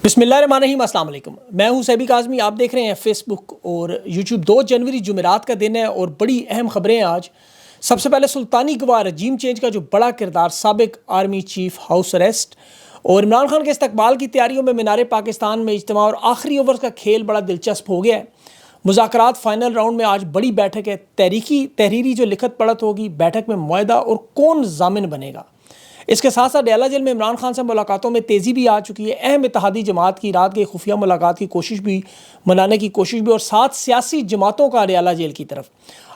بسم اللہ الرحمن الرحیم، السلام علیکم۔ میں ہوں سیبی کاظمی، آپ دیکھ رہے ہیں فیس بک اور یوٹیوب۔ 2 جنوری جمعرات کا دن ہے اور بڑی اہم خبریں ہیں آج۔ سب سے پہلے سلطانی گواہ رجیم چینج کا جو بڑا کردار، سابق آرمی چیف ہاؤس اریسٹ، اور عمران خان کے استقبال کی تیاریوں میں مینار پاکستان میں اجتماع اور آخری اوورز کا کھیل بڑا دلچسپ ہو گیا ہے۔ مذاکرات فائنل راؤنڈ میں آج بڑی بیٹھک ہے۔ تحریری جو لکھت پڑھت ہوگی، بیٹھک میں معاہدہ اور کون ضامن بنے گا۔ اس کے ساتھ ساتھ ڈیالہ جیل میں عمران خان سے ملاقاتوں میں تیزی بھی آ چکی ہے۔ اہم اتحادی جماعت کی رات کے خفیہ ملاقات کی کوشش بھی، منانے کی کوشش بھی، اور 7 سیاسی جماعتوں کا ڈیالہ جیل کی طرف۔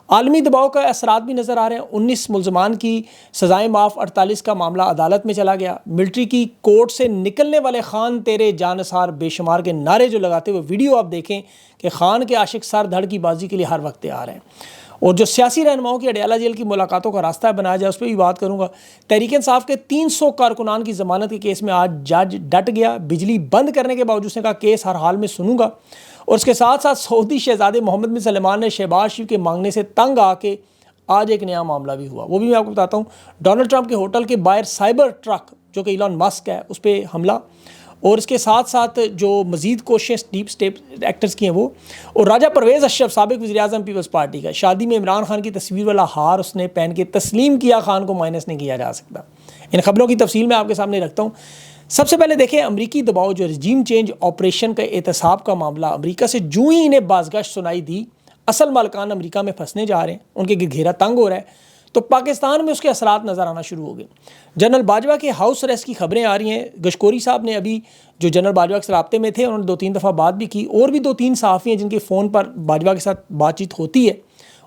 عالمی دباؤ کا اثرات بھی نظر آ رہے ہیں۔ 19 ملزمان کی سزائیں معاف، 48 کا معاملہ عدالت میں چلا گیا۔ ملٹری کی کورٹ سے نکلنے والے خان تیرے جانثار بے شمار کے نعرے جو لگاتے ہوئے ویڈیو آپ دیکھیں کہ خان کے عاشق سر دھڑ کی بازی کے لیے ہر وقت تیار ہیں۔ اور جو سیاسی رہنماؤں کی اڈیالہ جیل کی ملاقاتوں کا راستہ بنایا جائے، اس پہ بھی بات کروں گا۔ تحریک انصاف کے 300 کارکنان کی ضمانت کے کیس میں آج جج ڈٹ گیا۔ بجلی بند کرنے کے باوجود اس نے کہا کیس ہر حال میں سنوں گا۔ اور اس کے ساتھ ساتھ سعودی شہزادے محمد بن سلمان نے شہباز شریف کے مانگنے سے تنگ آ کے آج ایک نیا معاملہ بھی ہوا، وہ بھی میں آپ کو بتاتا ہوں۔ ڈونلڈ ٹرمپ کے ہوٹل کے باہر سائبر ٹرک جو کہ ایلان مسک ہے، اس پہ حملہ، اور اس کے ساتھ ساتھ جو مزید کوششیں ڈیپ اسٹیٹ ایکٹرز کی ہیں وہ، اور راجہ پرویز اشرف سابق وزیر اعظم پیپلز پارٹی کا شادی میں عمران خان کی تصویر والا ہار اس نے پہن کے تسلیم کیا، خان کو مائنس نہیں کیا جا سکتا۔ ان خبروں کی تفصیل میں آپ کے سامنے رکھتا ہوں۔ سب سے پہلے دیکھیں امریکی دباؤ، جو رجیم چینج آپریشن کا احتساب کا معاملہ، امریکہ سے جو ہی انہیں بازگشت سنائی دی، اصل مالکان امریکہ میں پھنسنے جا رہے ہیں، ان کے گھیرا تنگ ہو رہا ہے، تو پاکستان میں اس کے اثرات نظر آنا شروع ہو گئے۔ جنرل باجوہ کے ہاؤس اریسٹ کی خبریں آ رہی ہیں۔ گشکوری صاحب نے ابھی جو جنرل باجوہ کے رابطے میں تھے، انہوں نے 2-3 دفعہ بات بھی کی، اور بھی 2-3 صحافی ہیں جن کے فون پر باجوہ کے ساتھ بات چیت ہوتی ہے،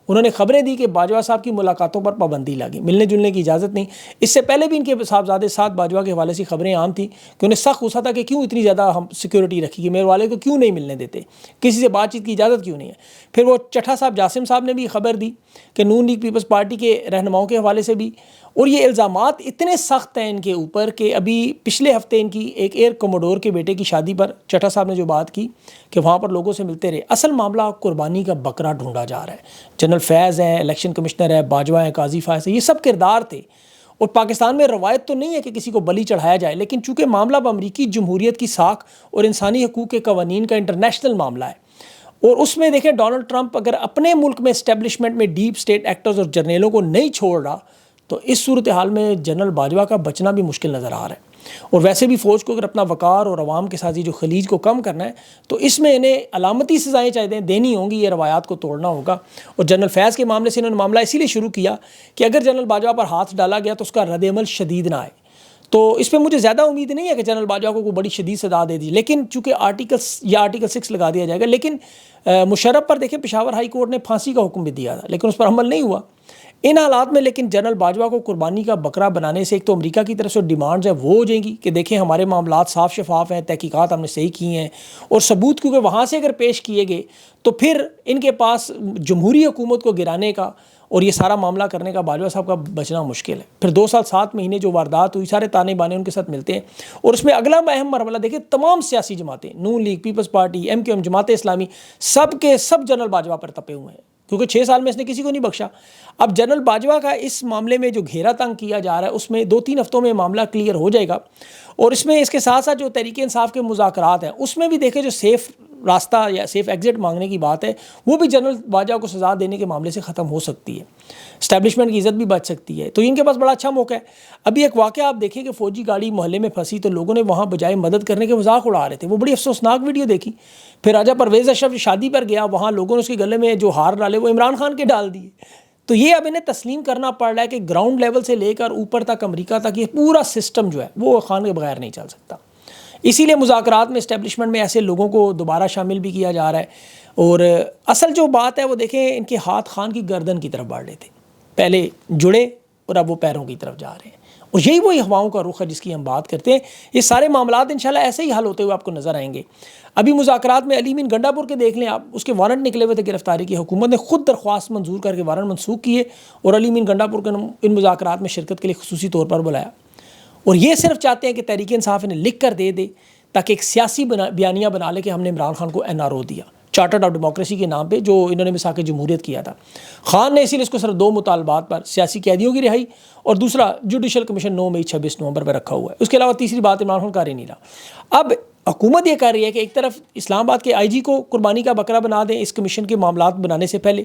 انہوں نے خبریں دی کہ باجوہ صاحب کی ملاقاتوں پر پابندی لگی، ملنے جلنے کی اجازت نہیں۔ اس سے پہلے بھی ان کے صاحبزادے ساتھ باجوہ کے حوالے سے خبریں عام تھیں کہ انہیں سخت غصہ تھا کہ کیوں اتنی زیادہ ہم سیکیورٹی رکھی کہ میرے والے کو کیوں نہیں ملنے دیتے، کسی سے بات چیت کی اجازت کیوں نہیں ہے۔ پھر وہ چٹھا صاحب جاسم صاحب نے بھی خبر دی کہ نون لیگ پیپلز پارٹی کے رہنماؤں کے حوالے سے بھی، اور یہ الزامات اتنے سخت ہیں ان کے اوپر کہ ابھی پچھلے ہفتے ان کی ایک ایئر کوموڈور کے بیٹے کی شادی پر چٹھا صاحب نے جو بات کی کہ وہاں پر لوگوں سے ملتے رہے۔ اصل معاملہ قربانی کا بکرا ڈھونڈا جا رہا ہے۔ جنرل فیض ہیں، الیکشن کمشنر ہے، باجوہ ہیں، قاضی فائز ہے، یہ سب کردار تھے۔ اور پاکستان میں روایت تو نہیں ہے کہ کسی کو بلی چڑھایا جائے، لیکن چونکہ معاملہ امریکی جمہوریت کی ساکھ اور انسانی حقوق کے قوانین کا انٹرنیشنل معاملہ ہے، اور اس میں دیکھیں ڈونلڈ ٹرمپ اگر اپنے ملک میں اسٹیبلشمنٹ میں ڈیپ اسٹیٹ ایکٹرز اور جرنیلوں کو نہیں چھوڑ رہا، تو اس صورتحال میں جنرل باجوہ کا بچنا بھی مشکل نظر آ رہا ہے۔ اور ویسے بھی فوج کو اگر اپنا وقار اور عوام کے ساتھ جو خلیج کو کم کرنا ہے، تو اس میں انہیں علامتی سزائیں چاہیے دینی ہوں گی، یہ روایات کو توڑنا ہوگا۔ اور جنرل فیض کے معاملے سے انہوں نے معاملہ اسی لیے شروع کیا کہ اگر جنرل باجوہ پر ہاتھ ڈالا گیا تو اس کا رد عمل شدید نہ آئے۔ تو اس پہ مجھے زیادہ امید نہیں ہے کہ جنرل باجوہ کو کوئی بڑی شدید سزا دے دی، لیکن چونکہ آرٹیکل 6 لگا دیا جائے گا۔ لیکن مشرف پر دیکھیں پشاور ہائی کورٹ نے پھانسی کا حکم بھی دیا تھا، لیکن اس پر عمل نہیں ہوا۔ ان حالات میں لیکن جنرل باجوہ کو قربانی کا بکرا بنانے سے ایک تو امریکہ کی طرف سے ڈیمانڈز ہیں وہ ہو جائیں گی کہ دیکھیں ہمارے معاملات صاف شفاف ہیں، تحقیقات ہم نے صحیح کی ہیں، اور ثبوت کیونکہ وہاں سے اگر پیش کیے گئے تو پھر ان کے پاس جمہوری حکومت کو گرانے کا اور یہ سارا معاملہ کرنے کا باجوہ صاحب کا بچنا مشکل ہے۔ پھر 2 سال 7 مہینے جو واردات ہوئی، سارے تانے بانے ان کے ساتھ ملتے ہیں، اور اس میں اگلا اہم مرحلہ دیکھیں تمام سیاسی جماعتیں، Noon League, Peoples Party, M Q M, Jamaat Islami, سب کے سب جنرل باجوہ پر تپے ہوئے ہیں، کیونکہ 6 سال میں اس نے کسی کو نہیں بخشا۔ اب جنرل باجوہ کا اس معاملے میں جو گھیرا تنگ کیا جا رہا ہے، اس میں 2-3 ہفتوں میں معاملہ کلیئر ہو جائے گا۔ اور اس میں اس کے ساتھ ساتھ جو تحریک انصاف کے مذاکرات ہیں، اس میں بھی دیکھیں جو سیف راستہ یا سیف ایگزٹ مانگنے کی بات ہے، وہ بھی جنرل باجوہ کو سزا دینے کے معاملے سے ختم ہو سکتی ہے، اسٹیبلشمنٹ کی عزت بھی بچ سکتی ہے۔ تو ان کے پاس بڑا اچھا موقع ہے۔ ابھی ایک واقعہ آپ دیکھیں کہ فوجی گاڑی محلے میں پھنسی تو لوگوں نے وہاں بجائے مدد کرنے کے مذاق اڑا رہے تھے، وہ بڑی افسوسناک ویڈیو دیکھی۔ پھر راجہ پرویز اشرف شادی پر گیا، وہاں لوگوں نے اس کے گلے میں جو ہار ڈالے وہ عمران خان کے ڈال دیے۔ تو یہ اب انہیں تسلیم کرنا پڑ رہا ہے کہ گراؤنڈ لیول سے لے کر اوپر تک امریکہ تک یہ پورا سسٹم جو ہے وہ خان کے بغیر نہیں چل سکتا۔ اسی لیے مذاکرات میں اسٹیبلشمنٹ میں ایسے لوگوں کو دوبارہ شامل بھی کیا جا رہا ہے، اور اصل جو بات ہے وہ دیکھیں ان کے ہاتھ خان کی گردن کی طرف بڑھ رہے تھے، پہلے جڑے اور اب وہ پیروں کی طرف جا رہے ہیں، اور یہی وہی ہواؤں کا رخ ہے جس کی ہم بات کرتے ہیں۔ یہ سارے معاملات انشاءاللہ ایسے ہی حل ہوتے ہوئے آپ کو نظر آئیں گے۔ ابھی مذاکرات میں علی امین گنڈا پور کے دیکھ لیں آپ، اس کے وارنٹ نکلے ہوئے تھے گرفتاری کی، حکومت نے خود درخواست منظور کر کے وارنٹ منسوخ کیے اور علی امین گنڈا پور کو ان مذاکرات میں شرکت کے لیے خصوصی طور پر بلایا، اور یہ صرف چاہتے ہیں کہ تحریک انصاف انہیں لکھ کر دے دے تاکہ ایک سیاسی بیانیہ بنا لے کہ ہم نے عمران خان کو NRO دیا، چارٹرڈ آف ڈیموکریسی کے نام پہ، جو انہوں نے مساق جمہوریت کیا تھا۔ خان نے اسی لیے اس کو صرف 2 مطالبات پر، سیاسی قیدیوں کی رہائی اور دوسرا جوڈیشل کمیشن 9 مئی 26 نومبر پر رکھا ہوا ہے۔ اس کے علاوہ تیسری بات عمران خان کر ہی نہیں رہا۔ اب حکومت یہ کر رہی ہے کہ ایک طرف اسلام آباد کے آئی جی کو قربانی کا بکرا بنا دیں اس کمیشن کے معاملات بنانے سے پہلے،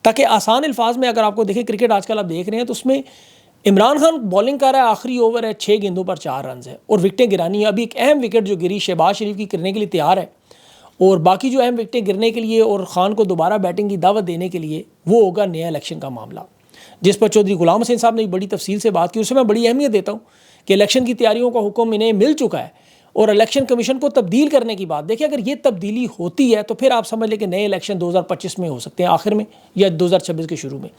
تاکہ آسان الفاظ میں اگر آپ کو دیکھیں کرکٹ آج کل آپ دیکھ رہے ہیں تو اس میں عمران خان بولنگ کر رہا ہے، آخری اوور ہے 6 گیندوں پر 4 رنز ہے اور وکٹیں گرانی ہیں. ابھی ایک اہم وکٹ جو گری شہباز شریف کی کرنے کے لیے تیار ہے، اور باقی جو اہم وکٹیں گرنے کے لیے اور خان کو دوبارہ بیٹنگ کی دعوت دینے کے لیے وہ ہوگا نیا الیکشن کا معاملہ، جس پر چودھری غلام حسین صاحب نے بڑی تفصیل سے بات کی. اسے میں بڑی اہمیت دیتا ہوں کہ الیکشن کی تیاریوں کا حکم انہیں مل چکا ہے، اور الیکشن کمیشن کو تبدیل کرنے کی بات دیکھیں، اگر یہ تبدیلی ہوتی ہے تو پھر آپ سمجھ لیں کہ نئے الیکشن 2025 میں ہو سکتے ہیں آخر میں یا 2026 کے شروع میں.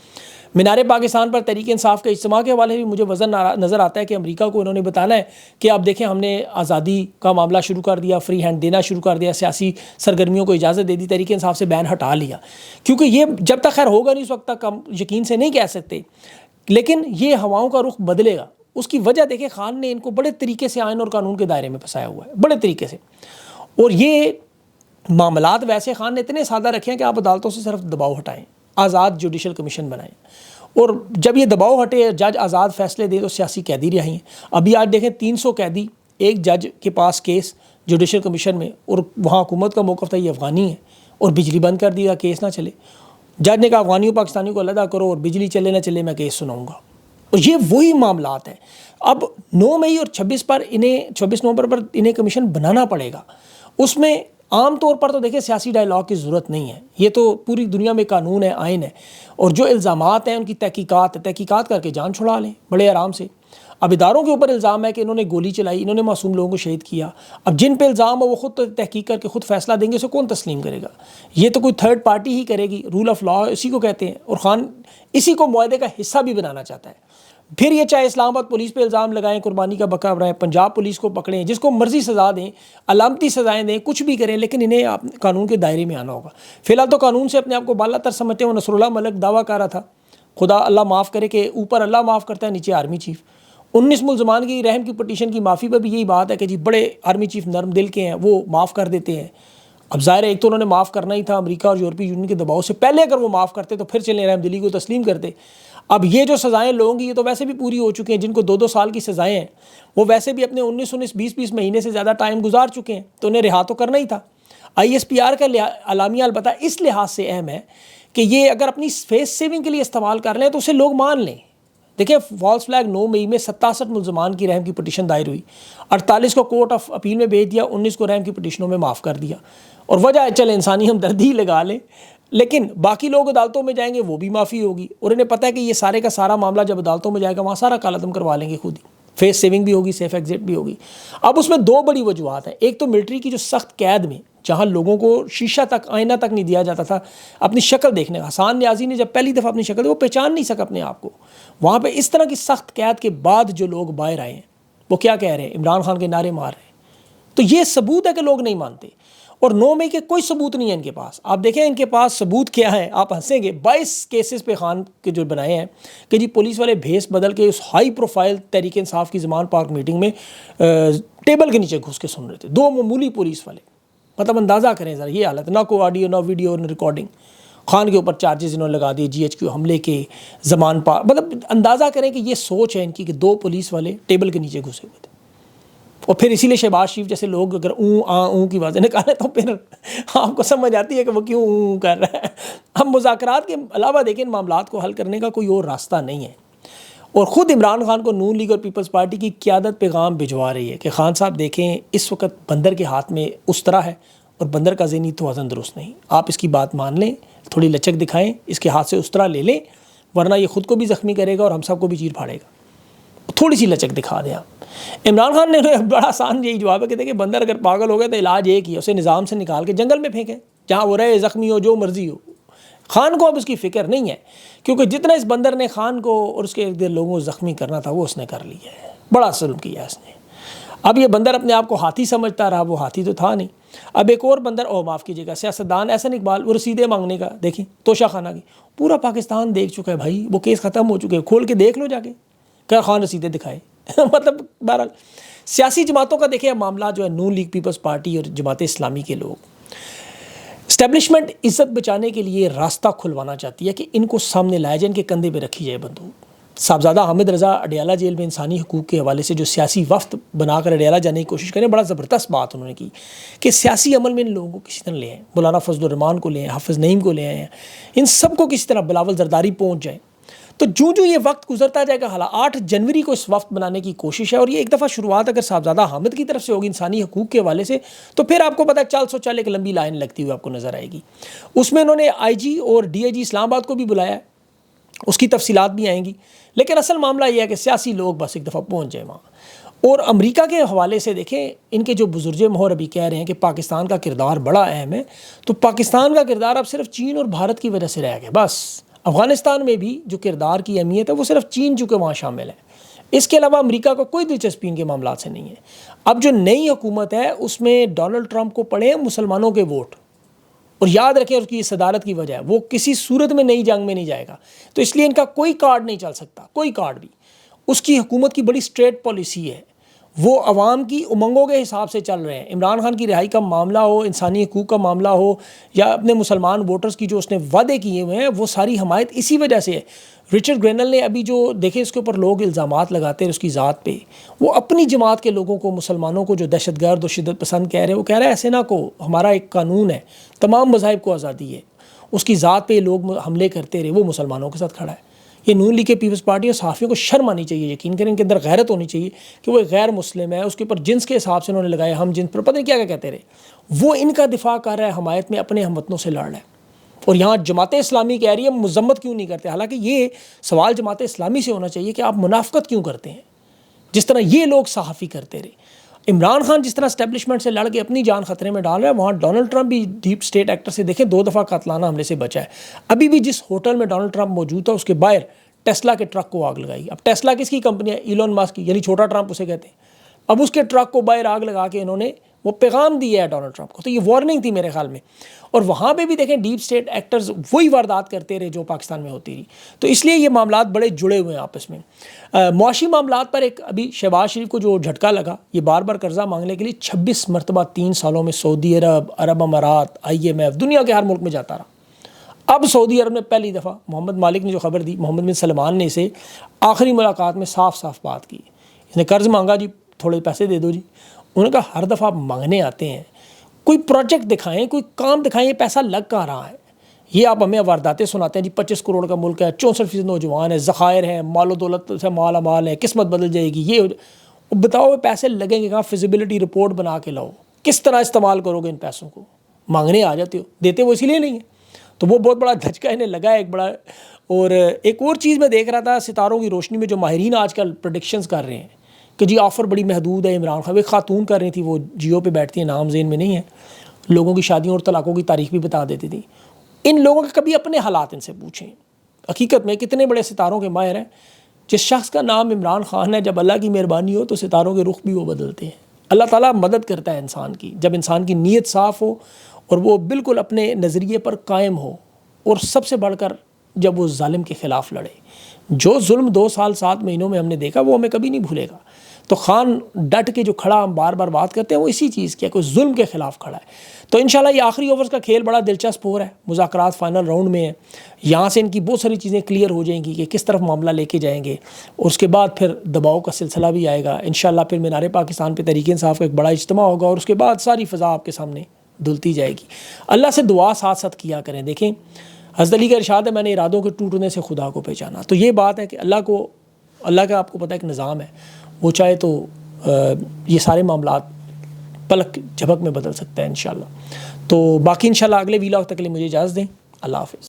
مینار پاکستان پر تحریک انصاف کے اجتماع کے حوالے سے بھی مجھے وزن نظر آتا ہے کہ امریکہ کو انہوں نے بتانا ہے کہ اب دیکھیں ہم نے آزادی کا معاملہ شروع کر دیا، فری ہینڈ دینا شروع کر دیا، سیاسی سرگرمیوں کو اجازت دے دی، تحریک انصاف سے بین ہٹا لیا، کیونکہ یہ جب تک خیر ہوگا نہیں اس وقت تک ہم یقین سے نہیں کہہ سکتے، لیکن یہ ہواؤں کا رخ بدلے گا. اس کی وجہ دیکھیں خان نے ان کو بڑے طریقے سے آئین اور قانون کے دائرے میں پھنسایا ہوا ہے، بڑے طریقے سے، اور یہ معاملات ویسے خان نے اتنے سادہ رکھے ہیں کہ آپ عدالتوں سے صرف دباؤ ہٹائیں، آزاد جوڈیشل کمیشن بنائیں، اور جب یہ دباؤ ہٹے جج آزاد فیصلے دے تو سیاسی قیدی رہی ہیں. ابھی آج دیکھیں 300 قیدی ایک جج کے پاس کیس جوڈیشل کمیشن میں، اور وہاں حکومت کا موقف تھا یہ افغانی ہے اور بجلی بند کر دیا کیس نہ چلے. جج نے کہا افغانیوں پاکستانیوں کو علیحدہ کرو اور بجلی چلے نہ چلے میں کیس سناؤں گا. اور یہ وہی معاملات ہیں. اب 9 مئی اور 26 نومبر پر انہیں کمیشن بنانا پڑے گا. اس میں عام طور پر تو دیکھیں سیاسی ڈائلاگ کی ضرورت نہیں ہے، یہ تو پوری دنیا میں قانون ہے، آئین ہے، اور جو الزامات ہیں ان کی تحقیقات کر کے جان چھڑا لیں بڑے آرام سے. اب اداروں کے اوپر الزام ہے کہ انہوں نے گولی چلائی، انہوں نے معصوم لوگوں کو شہید کیا. اب جن پہ الزام ہے وہ خود تحقیق کر کے خود فیصلہ دیں گے، اسے کون تسلیم کرے گا؟ یہ تو کوئی تھرڈ پارٹی ہی کرے گی. رول آف لا اسی کو کہتے ہیں، اور خان اسی کو معاہدے کا حصہ بھی بنانا چاہتا ہے. پھر یہ چاہے اسلام آباد پولیس پہ الزام لگائیں، قربانی کا بکرا بنائیں، پنجاب پولیس کو پکڑیں، جس کو مرضی سزا دیں، علامتی سزائیں دیں، کچھ بھی کریں، لیکن انہیں قانون کے دائرے میں آنا ہوگا. فی الحال تو قانون سے اپنے آپ کو بالا تر سمجھتے ہیں. وہ نصر اللہ ملک دعویٰ کر رہا تھا، خدا اللہ معاف کرے، کہ اوپر اللہ معاف کرتا ہے نیچے آرمی چیف. 19 ملزمان کی رحم کی پٹیشن کی معافی پر بھی یہی بات ہے کہ جی بڑے آرمی چیف نرم دل کے ہیں، وہ معاف کر دیتے ہیں. اب ظاہر ہے ایک تو انہوں نے معاف کرنا ہی تھا امریکہ اور یورپی یونین کے دباؤ سے پہلے، اگر وہ معاف کرتے تو پھر چلیں رحم دلی کو تسلیم کرتے. اب یہ جو سزائیں لوگوں کی یہ تو ویسے بھی پوری ہو چکی ہیں، جن کو 2 سال کی سزائیں ہیں وہ ویسے بھی اپنے 19 20 مہینے سے زیادہ ٹائم گزار چکے ہیں، تو انہیں رہا تو کرنا ہی تھا. ISPR کا اعلامیہ البتہ اس لحاظ سے اہم ہے کہ یہ اگر اپنی فیس سیونگ کے لیے استعمال کر لیں تو اسے لوگ مان لیں. دیکھیں فالس فلیگ 9 مئی میں 67 ملزمان کی رحم کی پٹیشن دائر ہوئی، 48 کو کورٹ آف اپیل میں بھیج دیا، 19 کو رحم کی پٹیشنوں میں معاف کر دیا. اور وجہ ہے چلے انسانی ہمدردی لگا لیں، لیکن باقی لوگ عدالتوں میں جائیں گے وہ بھی معافی ہوگی، اور انہیں پتہ ہے کہ یہ سارے کا سارا معاملہ جب عدالتوں میں جائے گا وہاں سارا کالعدم کروا لیں گے خود ہی، فیس سیونگ بھی ہوگی، سیف ایگزٹ بھی ہوگی. اب اس میں 2 بڑی وجوہات ہیں. ایک تو ملٹری کی جو سخت قید میں جہاں لوگوں کو شیشہ تک آئینہ تک نہیں دیا جاتا تھا اپنی شکل دیکھنے کا، حسان نیازی نے جب پہلی دفعہ اپنی شکل وہ پہچان نہیں سکا اپنے آپ کو. وہاں پہ اس طرح کی سخت قید کے بعد جو لوگ باہر آئے ہیں وہ کیا کہہ رہے ہیں؟ عمران خان کے نعرے مار رہے ہیں. تو یہ ثبوت ہے کہ لوگ نہیں مانتے. اور 9 مئی کے کوئی ثبوت نہیں ہے ان کے پاس. آپ دیکھیں ان کے پاس ثبوت کیا ہے، آپ ہنسیں گے. 22 کیسز پہ خان کے جو بنائے ہیں کہ جی پولیس والے بھیس بدل کے اس ہائی پروفائل تحریک انصاف کی زمان پارک میٹنگ میں ٹیبل کے نیچے گھس کے سن رہے تھے 2 معمولی پولیس والے. مطلب اندازہ کریں ذرا یہ حالت، نہ کوئی آڈیو نہ ویڈیو نہ ریکارڈنگ. خان کے اوپر چارجز انہوں نے لگا دیے GHQ حملے کے، زمان پارک. مطلب اندازہ کریں کہ یہ سوچ ہے ان کی کہ 2 پولیس والے ٹیبل کے نیچے گھسے ہوئے تھے. اور پھر اسی لیے شہباز شریف جیسے لوگ اگر اون کی آوازیں نکالیں تو پھر آپ کو سمجھ آتی ہے کہ وہ کیوں اون کر رہا ہے. ہم مذاکرات کے علاوہ دیکھیں ان معاملات کو حل کرنے کا کوئی اور راستہ نہیں ہے. اور خود عمران خان کو نون لیگ اور پیپلز پارٹی کی قیادت پیغام بھجوا رہی ہے کہ خان صاحب دیکھیں اس وقت بندر کے ہاتھ میں اس طرح ہے اور بندر کا ذہنی توازن درست نہیں. آپ اس کی بات مان لیں، تھوڑی لچک دکھائیں، اس کے ہاتھ سے اس طرح لے لیں، ورنہ یہ خود کو بھی زخمی کرے گا اور ہم سب کو بھی چیر پھاڑے گا. تھوڑی سی لچک دکھا دیں آپ. عمران خان نے بڑا آسان یہی جواب ہے کہ دیکھیں بندر اگر پاگل ہو گیا تو علاج ایک ہی ہے، اسے نظام سے نکال کے جنگل میں پھینکیں جہاں وہ رہے، زخمی ہو، جو مرضی ہو. خان کو اب اس کی فکر نہیں ہے، کیونکہ جتنا اس بندر نے خان کو اور اس کے ارد گرد لوگوں کو زخمی کرنا تھا وہ اس نے کر لیا ہے. بڑا ظلم کیا ہے اس نے. اب یہ بندر اپنے آپ کو ہاتھی سمجھتا رہا، وہ ہاتھی تو تھا نہیں. اب ایک اور بندر، معاف کیجیے گا، سیاستدان احسن اقبال، وہ رسیدیں مانگنے کا، دیکھیں توشہ خانہ کی پورا پاکستان دیکھ چکا ہے بھائی، وہ کیس ختم ہو چکے ہیں، کھول کے دیکھ لو جا کے، کیا خان رسیدیں دکھائے. مطلب بہرحال سیاسی جماعتوں کا دیکھیں معاملہ جو ہے، نون لیگ، پیپلز پارٹی اور جماعت اسلامی کے لوگ اسٹیبلشمنٹ عزت بچانے کے لیے راستہ کھلوانا چاہتی ہے کہ ان کو سامنے لایا جائے، ان کے کندھے پہ رکھی جائے بندوق. صاحبزادہ حامد رضا اڈیالہ جیل میں انسانی حقوق کے حوالے سے جو سیاسی وفد بنا کر اڈیالہ جانے کی کوشش کریں، بڑا زبردست بات انہوں نے کی کہ سیاسی عمل میں ان لوگوں کو کسی طرح لے آئیں، مولانا فضل الرحمان کو لے آئیں، حافظ نعیم کو لے آئیں، ان سب کو کسی طرح بلاول زرداری پہنچ جائیں۔ تو جو یہ وقت گزرتا جائے گا، 8 جنوری کو اس وفد بنانے کی کوشش ہے، اور یہ ایک دفعہ شروعات اگر صاحبزادہ حامد کی طرف سے ہوگی انسانی حقوق کے حوالے سے، تو پھر آپ کو پتہ ہے چال سو چال ایک لمبی لائن لگتی ہوئی آپ کو نظر آئے گی۔ اس میں انہوں نے آئی جی اور ڈی آئی جی اسلام آباد کو بھی بلایا ہے، اس کی تفصیلات بھی آئیں گی، لیکن اصل معاملہ یہ ہے کہ سیاسی لوگ بس ایک دفعہ پہنچ جائیں وہاں۔ اور امریکہ کے حوالے سے دیکھیں، ان کے جو بزرگ مہر ابھی کہہ رہے ہیں کہ پاکستان کا کردار بڑا اہم ہے، تو پاکستان کا کردار اب صرف چین اور بھارت کی وجہ سے رہ گیا۔ بس افغانستان میں بھی جو کردار کی اہمیت ہے وہ صرف چین چونکہ وہاں شامل ہے، اس کے علاوہ امریکہ کو کوئی دلچسپی ان کے معاملات سے نہیں ہے۔ اب جو نئی حکومت ہے اس میں ڈونلڈ ٹرمپ کو پڑے ہیں مسلمانوں کے ووٹ، اور یاد رکھیں اس کی صدارت کی وجہ ہے وہ کسی صورت میں نئی جنگ میں نہیں جائے گا، تو اس لیے ان کا کوئی کارڈ نہیں چل سکتا، کوئی کارڈ بھی۔ اس کی حکومت کی بڑی اسٹریٹ پالیسی ہے، وہ عوام کی امنگوں کے حساب سے چل رہے ہیں۔ عمران خان کی رہائی کا معاملہ ہو، انسانی حقوق کا معاملہ ہو، یا اپنے مسلمان ووٹرز کی جو اس نے وعدے کیے ہوئے ہیں، وہ ساری حمایت اسی وجہ سے ہے۔ رچرڈ گرینل نے ابھی جو دیکھے اس کے اوپر لوگ الزامات لگاتے ہیں اس کی ذات پہ، وہ اپنی جماعت کے لوگوں کو، مسلمانوں کو جو دہشت گرد و شدت پسند کہہ رہے ہیں، وہ کہہ رہا ہے ایسے نہ کو، ہمارا ایک قانون ہے، تمام مذاہب کو آزادی ہے، اس کی ذات پہ لوگ حملے کرتے رہے، وہ مسلمانوں کے ساتھ کھڑا ہے۔ یہ نون لیگ کے پیپلز پارٹی اور صحافیوں کو شرم آنی چاہیے، یقین کریں ان کے اندر غیرت ہونی چاہیے کہ وہ ایک غیر مسلم ہے، اس کے اوپر جنس کے حساب سے انہوں نے لگایا، ہم جنس پر پتہ نہیں کیا کہتے رہے، وہ ان کا دفاع کر رہا ہے، حمایت میں اپنے ہم وطنوں سے لڑ رہا ہے۔ اور یہاں جماعت اسلامی کہہ رہی ہے مذمت کیوں نہیں کرتے، حالانکہ یہ سوال جماعت اسلامی سے ہونا چاہیے کہ آپ منافقت کیوں کرتے ہیں، جس طرح یہ لوگ صحافی کرتے رہے۔ عمران خان جس طرح اسٹیبلشمنٹ سے لڑ کے اپنی جان خطرے میں ڈال رہا ہے، وہاں ڈونلڈ ٹرمپ بھی ڈیپ اسٹیٹ ایکٹر سے دیکھیں 2 دفعہ قاتلانہ حملے سے بچا ہے۔ ابھی بھی جس ہوٹل میں ڈونلڈ ٹرمپ موجود تھا اس کے باہر ٹیسلا کے ٹرک کو آگ لگائی۔ اب ٹیسلا کس کی کمپنی ہے؟ ایلون ماسک کی، یعنی چھوٹا ٹرمپ اسے کہتے ہیں۔ اب اس کے ٹرک کو باہر آگ لگا کے انہوں نے وہ پیغام دیا ہے ڈونلڈ ٹرمپ کو، تو یہ وارننگ تھی میرے خیال میں۔ اور وہاں پہ بھی دیکھیں ڈیپ اسٹیٹ ایکٹرز وہی واردات کرتے رہے جو پاکستان میں ہوتی رہی، تو اس لیے یہ معاملات بڑے جڑے ہوئے ہیں آپس میں۔ معاشی معاملات پر ایک ابھی شہباز شریف کو جو جھٹکا لگا، یہ بار بار قرضہ مانگنے کے لیے 26 مرتبہ 3 سالوں میں سعودی عرب، عرب امارات، IMF، دنیا کے ہر ملک میں جاتا رہا۔ اب سعودی عرب نے پہلی دفعہ محمد مالک نے جو خبر دی، محمد بن سلمان نے اسے آخری ملاقات میں صاف صاف بات کی، اس نے قرض مانگا، جی تھوڑے پیسے دے دو جی۔ انہوں نے کہا ہر دفعہ مانگنے آتے ہیں، کوئی پروجیکٹ دکھائیں، کوئی کام دکھائیں، یہ پیسہ لگ کہاں رہا ہے؟ یہ آپ ہمیں وارداتیں سناتے ہیں جی 25 کروڑ کا ملک ہے، 64% نوجوان ہے، ذخائر ہیں، مال و دولت سے مالا مال ہے، قسمت بدل جائے گی، یہ بتاؤ پیسے لگیں گے کہاں؟ فیزیبلٹی رپورٹ بنا کے لاؤ، کس طرح استعمال کرو گے ان پیسوں کو؟ مانگنے آ جاتے ہو، دیتے وہ اسی لیے نہیں ہے۔ تو وہ بہت بڑا دھچکا انہیں لگا ہے ایک بڑا۔ اور ایک اور چیز میں دیکھ رہا تھا ستاروں کی روشنی میں جو ماہرین آج کل پریڈکشنز کر رہے ہیں کہ جی آفر بڑی محدود ہے عمران خان، ایک خاتون کر رہی تھی، وہ جیو پہ بیٹھتی ہیں، نام ذہن میں نہیں ہے، لوگوں کی شادیوں اور طلاقوں کی تاریخ بھی بتا دیتی تھی۔ ان لوگوں کے کبھی اپنے حالات ان سے پوچھیں، حقیقت میں کتنے بڑے ستاروں کے ماہر ہیں۔ جس شخص کا نام عمران خان ہے، جب اللہ کی مہربانی ہو تو ستاروں کے رخ بھی وہ بدلتے ہیں۔ اللہ تعالیٰ مدد کرتا ہے انسان کی، جب انسان کی نیت صاف ہو اور وہ بالکل اپنے نظریے پر قائم ہو، اور سب سے بڑھ کر جب وہ ظالم کے خلاف لڑے۔ جو ظلم 2 سال 7 مہینوں میں ہم نے دیکھا وہ ہمیں کبھی نہیں بھولے گا۔ تو خان ڈٹ کے جو کھڑا، ہم بار بار بات کرتے ہیں، وہ اسی چیز کی ہے، کوئی ظلم کے خلاف کھڑا ہے۔ تو انشاءاللہ یہ آخری اوورز کا کھیل بڑا دلچسپ ہو رہا ہے، مذاکرات فائنل راؤنڈ میں ہیں، یہاں سے ان کی بہت ساری چیزیں کلیئر ہو جائیں گی کہ کس طرف معاملہ لے کے جائیں گے، اور اس کے بعد پھر دباؤ کا سلسلہ بھی آئے گا انشاءاللہ۔ پھر مینار پاکستان پہ تحریک انصاف کا ایک بڑا اجتماع ہوگا، اور اس کے بعد ساری فضا آپ کے سامنے دھلتی جائے گی۔ اللہ سے دعا ساتھ ساتھ کیا کریں۔ دیکھیں حضرت علی کا ارشاد ہے، میں نے ارادوں کے ٹوٹنے سے خدا کو پہچانا۔ تو یہ بات ہے کہ اللہ کا آپ کو پتہ ہے ایک نظام ہے، وہ چاہے تو یہ سارے معاملات پلک جھپک میں بدل سکتا ہے انشاءاللہ۔ تو باقی انشاءاللہ اگلے ویلاگ تک کے لیے مجھے اجازت دیں، اللہ حافظ۔